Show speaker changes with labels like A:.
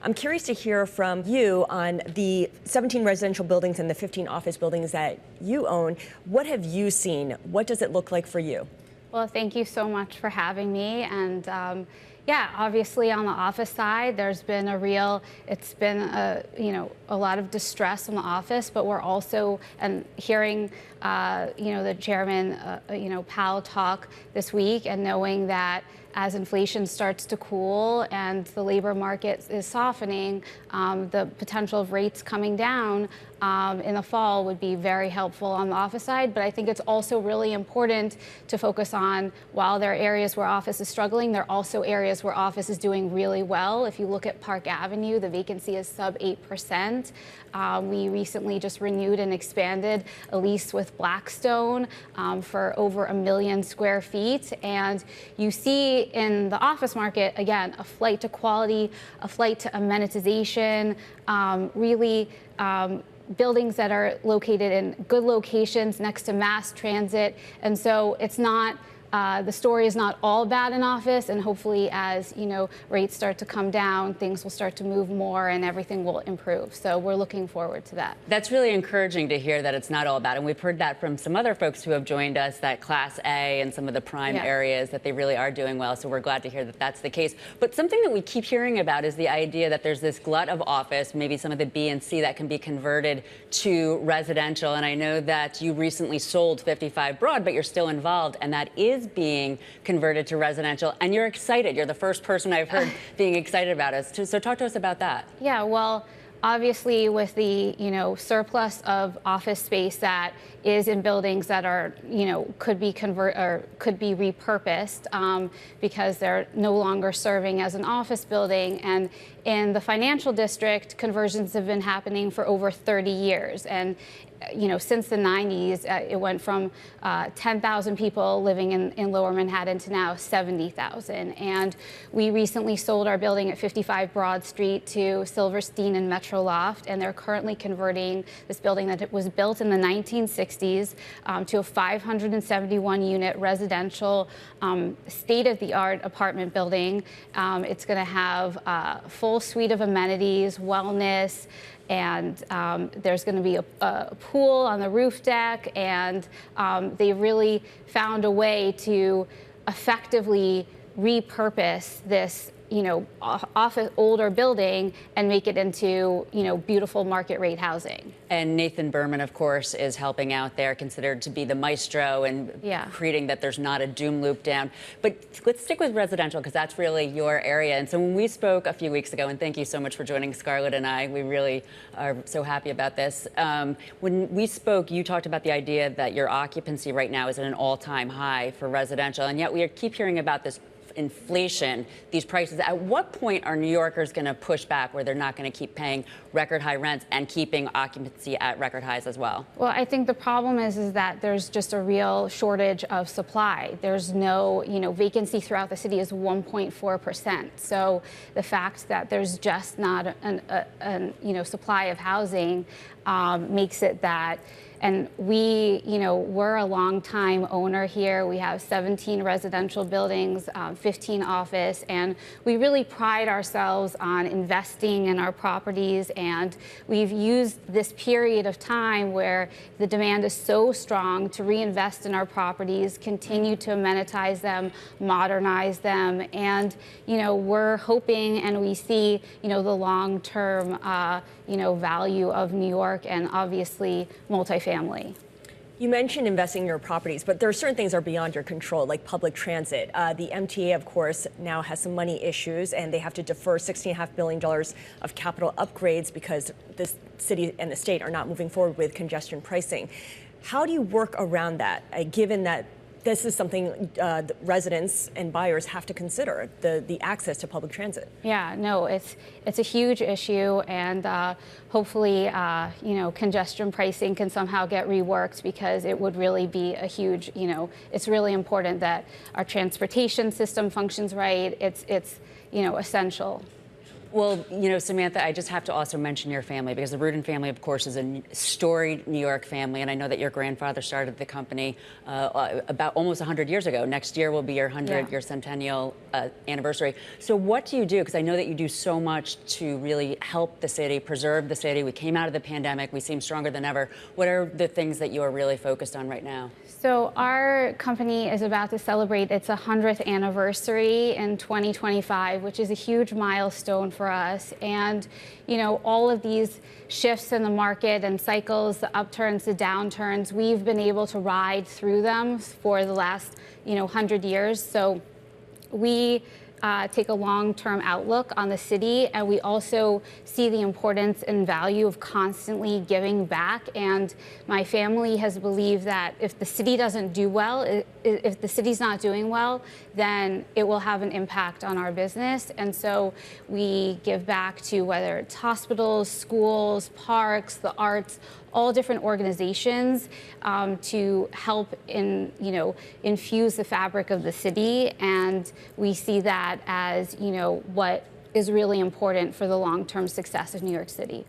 A: I'm curious to hear from you on the 17 residential buildings and the 15 office buildings that you own. What have you seen? What does it look like for you?
B: Well, thank you so much for having me. And yeah, obviously on the office side, there's been it's been a lot of distress in the office, but we're also hearing, the chairman, Powell talk this week, and knowing that as inflation starts to cool and the labor market is softening, the potential of rates coming down in the fall would be very helpful on the office side. But I think it's also really important to focus on, while there are areas where office is struggling, there are also areas where office is doing really well. If you look at Park Avenue, the vacancy is sub 8%. We recently just renewed and expanded a lease with Blackstone for over 1 million square feet. And you see in the office market, again, a flight to quality, a flight to amenitization, buildings that are located in good locations next to mass transit. And so it's not, the story is not all bad in office, and hopefully as rates start to come down, things will start to move more and everything will improve. So we're looking forward to that.
C: That's really encouraging to hear that it's not all bad. And we've heard that from some other folks who have joined us, that Class A and some of the prime areas, that they really are doing well. So we're glad to hear that that's the case. But something that we keep hearing about is the idea that there's this glut of office, maybe some of the B and C, that can be converted to residential. And I know that you recently sold 55 Broad, but you're still involved, and that is being converted to residential, and you're excited. You're the first person I've heard being excited about it. So talk to us about that. Yeah, well, obviously with the surplus of office space that is in buildings that are could be repurposed because they're no longer serving as an office building. And in the financial district, conversions have been happening for over 30 years. And since the 90s, it went from 10,000 people living in Lower Manhattan to now 70,000. And we recently sold our building at 55 Broad Street to Silverstein and Metro Loft, and they're currently converting this building that was built in the 1960s to a 571-unit residential state-of-the-art apartment building. It's going to have a full suite of amenities, wellness, and there's going to be a pool on the roof deck, and they really found a way to effectively repurpose this office older building and make it into beautiful market rate housing. And Nathan Berman, of course, is helping out there, considered to be the maestro and creating that there's not a doom loop down. But let's stick with residential, because that's really your area. And so when we spoke a few weeks ago, and thank you so much for joining Scarlet and I, we really are so happy about this. When we spoke, you talked about the idea that your occupancy right now is at an all-time high for residential, and yet we keep hearing about this inflation, these prices. At what point are New Yorkers going to push back, where they're not going to keep paying record high rents and keeping occupancy at record highs as well? Well, I think the problem is that there's just a real shortage of supply. There's no, vacancy throughout the city is 1.4%. So the fact that there's just not a supply of housing makes it that. And we're a long-time owner here. We have 17 residential buildings, 15 office, and we really pride ourselves on investing in our properties. And we've used this period of time where the demand is so strong to reinvest in our properties, continue to amenitize them, modernize them. And, we're hoping, and we see, the long-term, value of New York and obviously multifamily.
A: You mentioned investing in your properties, but there are certain things that are beyond your control, like public transit. The MTA, of course, now has some money issues, and they have to defer $16.5 billion of capital upgrades because the city and the state are not moving forward with congestion pricing. How do you work around that, given that this is something residents and buyers have to consider, the access to public transit? Yeah, no, it's a huge issue, and hopefully, congestion pricing can somehow get reworked, because it would really be a huge, it's really important that our transportation system functions right. It's essential.
D: Well, Samantha, I just have to also mention your family, because the Rudin family, of course, is a storied New York family. And I know that your grandfather started the company about almost 100 years ago. Next year will be your 100-year centennial anniversary. So what do you do? Because I know that you do so much to really help the city, preserve the city. We came out of the pandemic. We seem stronger than ever. What are the things that you are really focused on right now?
B: So our company is about to celebrate its 100th anniversary in 2025, which is a huge milestone for us. And, all of these shifts in the market and cycles, the upturns, the downturns, we've been able to ride through them for the last, 100 years. So we take a long-term outlook on the city, and we also see the importance and value of constantly giving back. And my family has believed that if the city doesn't do well, if the city's not doing well, then it will have an impact on our business. And so we give back to, whether it's hospitals, schools, parks, the arts, all different organizations to help infuse the fabric of the city. And we see that as, what is really important for the long-term success of New York City.